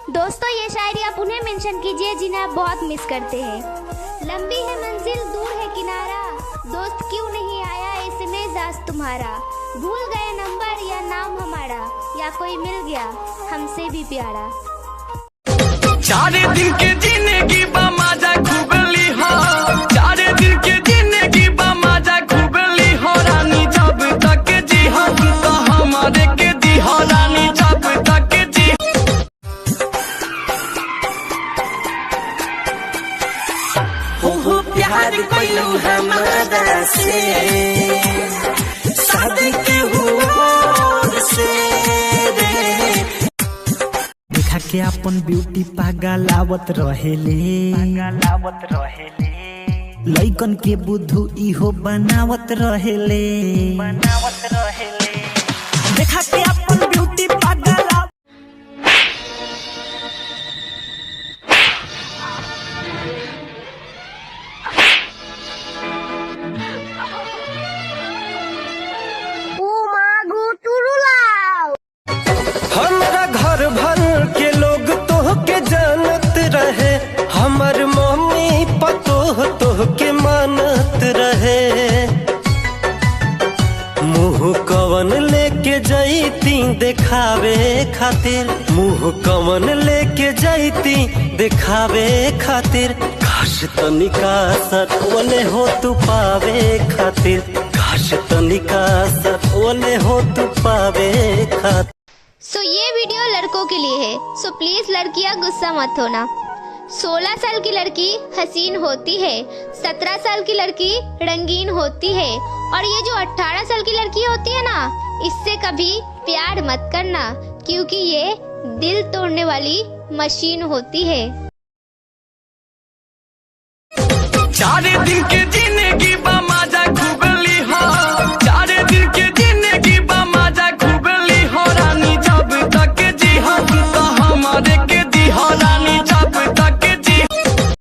दोस्तों ये शायरी आप उन्हें मेंशन कीजिए जिन्हें आप बहुत मिस करते हैं। लंबी है मंजिल दूर है किनारा, दोस्त क्यों नहीं आया इसमें इजाज़ तुम्हारा। भूल गए नंबर या नाम हमारा, या कोई मिल गया हमसे भी प्यारा। 4 दिन के जिंदगी बमाजा खूबली हो, 4 दिन के जिंदगी बमाजा खूबली हो रानी, जब तक जी हो तो हमारे के दी हो रानी, जब तक जी। हो प्यार कोइलू हमारा से, शादी के हुआ से देखा के अपन ब्यूटी पागलावत रहेले, लइकन के बुद्धू इहो बनावत रहेले। देखा के अपन ब्यूटी पागल हमारा घर भर के लोग तोह के जानत रहे, हमर मम्मी पतोह तोह के मानत रहे। मुँह कवन लेके जैती दिखावे खातिर, मुँह कवन लेके जैती दिखावे खातिर, काश तनिका सतवले हो तू पावे खातिर, काश तनिका सतवले हो तू पावे खातिर। सो ये वीडियो लड़कों के लिए है, सो प्लीज लड़कियां गुस्सा मत होना। 16 साल की लड़की हसीन होती है, 17 साल की लड़की रंगीन होती है, और ये जो 18 साल की लड़की होती है ना, इससे कभी प्यार मत करना, क्योंकि ये दिल तोड़ने वाली मशीन होती है। 4 दिन के जिंदगी